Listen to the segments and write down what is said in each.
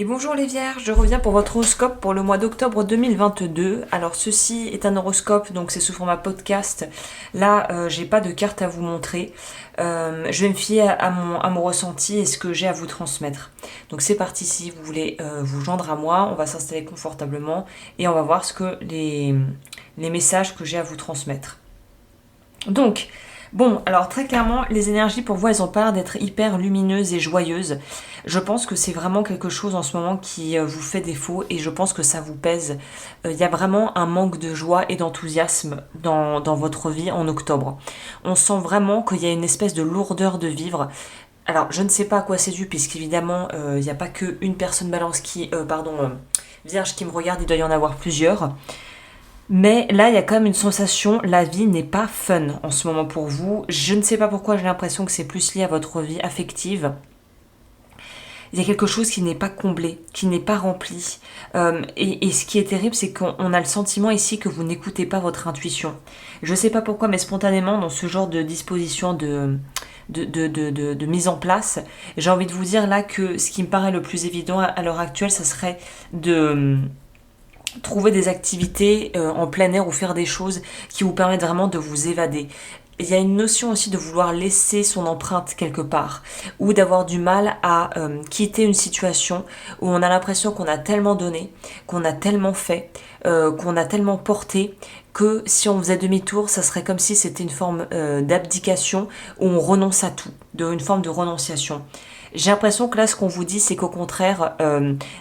Et bonjour les Vierges, je reviens pour votre horoscope pour le mois d'octobre 2022. Alors ceci est un horoscope, donc c'est sous format podcast. Là, j'ai pas de carte à vous montrer. Je vais me fier à mon ressenti et ce que j'ai à vous transmettre. Donc c'est parti, si vous voulez vous joindre à moi, on va s'installer confortablement et on va voir ce que les messages que j'ai à vous transmettre. Donc, bon, alors très clairement, les énergies pour vous, elles ont pas l'air d'être hyper lumineuses et joyeuses. Je pense que c'est vraiment quelque chose en ce moment qui vous fait défaut et je pense que ça vous pèse. Il y a vraiment un manque de joie et d'enthousiasme dans votre vie en octobre. On sent vraiment qu'il y a une espèce de lourdeur de vivre. Alors, je ne sais pas à quoi c'est dû, puisqu'évidemment, il n'y a pas qu'une personne balance vierge qui me regarde, il doit y en avoir plusieurs. Mais là, il y a quand même une sensation, la vie n'est pas fun en ce moment pour vous. Je ne sais pas pourquoi, j'ai l'impression que c'est plus lié à votre vie affective. Il y a quelque chose qui n'est pas comblé, qui n'est pas rempli. Et ce qui est terrible, c'est qu'on a le sentiment ici que vous n'écoutez pas votre intuition. Je ne sais pas pourquoi, mais spontanément, dans ce genre de disposition de mise en place, j'ai envie de vous dire là que ce qui me paraît le plus évident à l'heure actuelle, ça serait de trouver des activités en plein air ou faire des choses qui vous permettent vraiment de vous évader. Il y a une notion aussi de vouloir laisser son empreinte quelque part ou d'avoir du mal à quitter une situation où on a l'impression qu'on a tellement donné, qu'on a tellement fait, qu'on a tellement porté que si on faisait demi-tour, ça serait comme si c'était une forme d'abdication où on renonce à tout, une forme de renonciation. J'ai l'impression que là, ce qu'on vous dit, c'est qu'au contraire,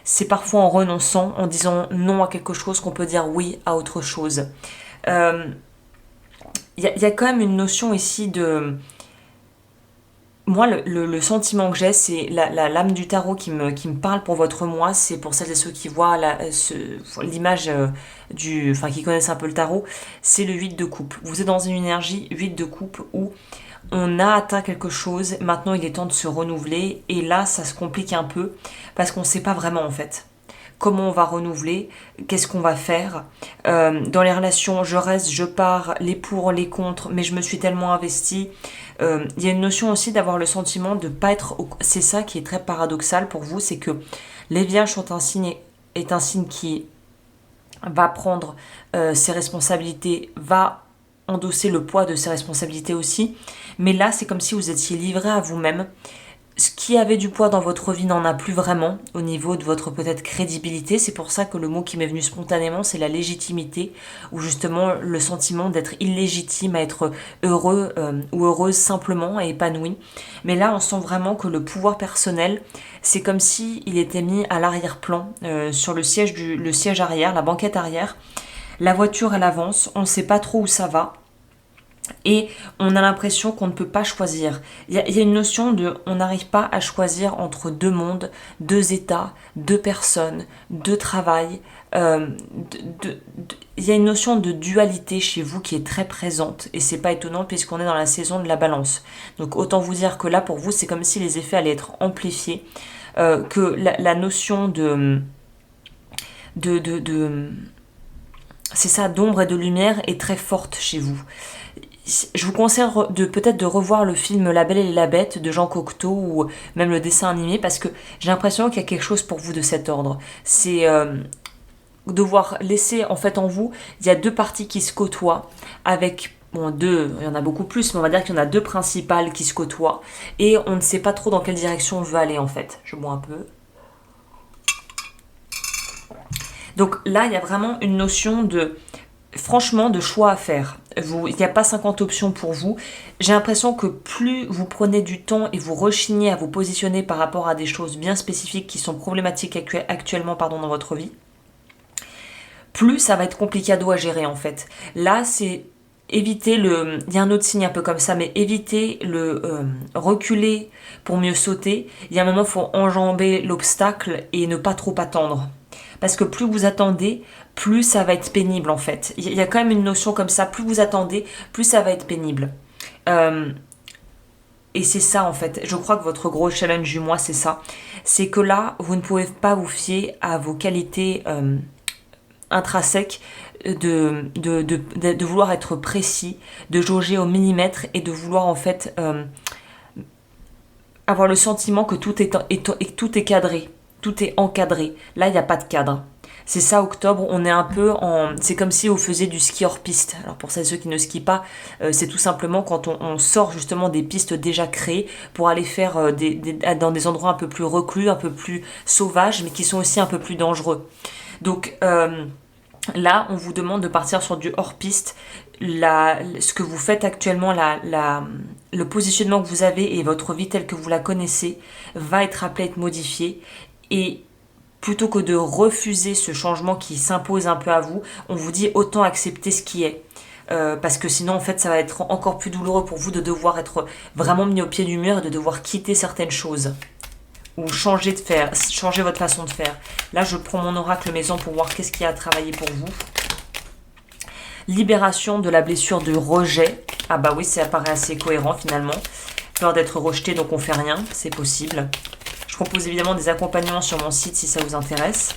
c'est parfois en renonçant, en disant non à quelque chose qu'on peut dire oui à autre chose. Y a quand même une notion ici de... Moi, le sentiment que j'ai, c'est la lame du tarot qui me parle pour votre moi. C'est pour celles et ceux qui voient l'image enfin, qui connaissent un peu le tarot. C'est le 8 de coupe. Vous êtes dans une énergie 8 de coupe où on a atteint quelque chose. Maintenant, il est temps de se renouveler. Et là, ça se complique un peu parce qu'on ne sait pas vraiment en fait comment on va renouveler, qu'est-ce qu'on va faire. Dans les relations, je reste, je pars, les pour, les contre, mais je me suis tellement investie. Il y a une notion aussi d'avoir le sentiment de pas être... C'est ça qui est très paradoxal pour vous, c'est que les vierges est un signe qui va prendre ses responsabilités, va endosser le poids de ses responsabilités aussi. Mais là, c'est comme si vous étiez livré à vous-même. Ce qui avait du poids dans votre vie n'en a plus vraiment au niveau de votre peut-être crédibilité. C'est pour ça que le mot qui m'est venu spontanément, c'est la légitimité, ou justement le sentiment d'être illégitime à être heureux ou heureuse simplement et épanoui. Mais là, on sent vraiment que le pouvoir personnel, c'est comme si il était mis à l'arrière-plan, sur le siège arrière, la banquette arrière. La voiture, elle avance, on ne sait pas trop où ça va. Et on a l'impression qu'on ne peut pas choisir. Il y a une notion de on n'arrive pas à choisir entre deux mondes, deux états, deux personnes, deux travail. Il y a une notion de dualité chez vous qui est très présente et c'est pas étonnant puisqu'on est dans la saison de la balance. Donc autant vous dire que là pour vous c'est comme si les effets allaient être amplifiés, que la notion de c'est ça, d'ombre et de lumière est très forte chez vous. Je vous conseille peut-être de revoir le film La Belle et la Bête de Jean Cocteau ou même le dessin animé parce que j'ai l'impression qu'il y a quelque chose pour vous de cet ordre. C'est devoir laisser en fait en vous, il y a deux parties qui se côtoient avec deux, il y en a beaucoup plus, mais on va dire qu'il y en a deux principales qui se côtoient et on ne sait pas trop dans quelle direction on veut aller en fait. Je bois un peu. Donc là, il y a vraiment une notion franchement de choix à faire. Il n'y a pas 50 options pour vous. J'ai l'impression que plus vous prenez du temps et vous rechignez à vous positionner par rapport à des choses bien spécifiques qui sont problématiques actuellement dans votre vie, plus ça va être compliqué à gérer en fait. Là, c'est éviter il y a un autre signe un peu comme ça, mais éviter reculer pour mieux sauter. Il y a un moment, il faut enjamber l'obstacle et ne pas trop attendre. Parce que plus vous attendez, plus ça va être pénible en fait. Il y a quand même une notion comme ça, plus vous attendez, plus ça va être pénible. Et c'est ça en fait, je crois que votre gros challenge du mois c'est ça. C'est que là, vous ne pouvez pas vous fier à vos qualités intrinsèques de vouloir être précis, de jauger au millimètre et de vouloir en fait avoir le sentiment que tout est cadré. Tout est encadré. Là, il n'y a pas de cadre. C'est ça, octobre, on est un peu en... C'est comme si on faisait du ski hors piste. Alors pour celles et ceux qui ne skient pas, c'est tout simplement quand on sort justement des pistes déjà créées pour aller faire dans des endroits un peu plus reclus, un peu plus sauvages, mais qui sont aussi un peu plus dangereux. Donc là, on vous demande de partir sur du hors-piste. Ce que vous faites actuellement, le positionnement que vous avez et votre vie telle que vous la connaissez va être appelé à être modifié. Et plutôt que de refuser ce changement qui s'impose un peu à vous, on vous dit autant accepter ce qui est. Parce que sinon, en fait, ça va être encore plus douloureux pour vous de devoir être vraiment mis au pied du mur et de devoir quitter certaines choses. Ou changer votre façon de faire. Là, je prends mon oracle maison pour voir qu'est-ce qu'il y a à travailler pour vous. Libération de la blessure de rejet. Ah bah oui, ça paraît assez cohérent finalement. Peur d'être rejeté, donc on fait rien, c'est possible. Je propose évidemment des accompagnements sur mon site si ça vous intéresse.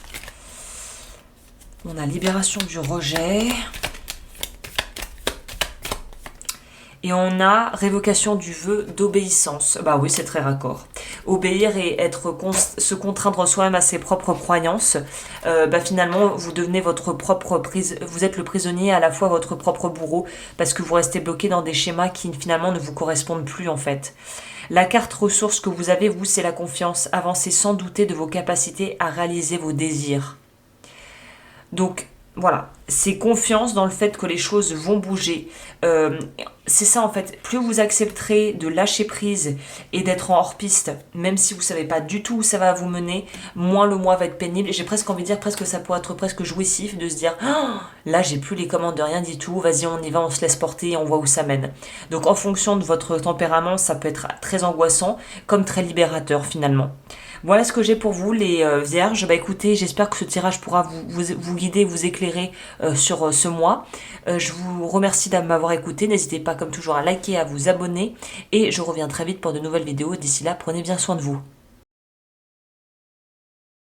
On a libération du rejet. Et on a révocation du vœu d'obéissance. Bah oui, c'est très raccord. Obéir et se contraindre soi-même à ses propres croyances. Finalement, vous devenez vous êtes le prisonnier à la fois votre propre bourreau parce que vous restez bloqué dans des schémas qui finalement ne vous correspondent plus en fait. La carte ressource que vous avez, vous, c'est la confiance. Avancez sans douter de vos capacités à réaliser vos désirs. Donc, voilà, c'est confiance dans le fait que les choses vont bouger. C'est ça en fait, plus vous accepterez de lâcher prise et d'être en hors-piste, même si vous ne savez pas du tout où ça va vous mener, moins le mois va être pénible. Et j'ai presque envie de dire, presque ça pourrait être presque jouissif de se dire oh, là j'ai plus les commandes de rien du tout, vas-y on y va, on se laisse porter et on voit où ça mène. Donc en fonction de votre tempérament, ça peut être très angoissant comme très libérateur finalement. Voilà ce que j'ai pour vous les vierges. Bah écoutez, j'espère que ce tirage pourra vous guider, vous éclairer sur ce mois. Je vous remercie de m'avoir écouté. N'hésitez pas comme toujours à liker, à vous abonner. Et je reviens très vite pour de nouvelles vidéos. D'ici là, prenez bien soin de vous.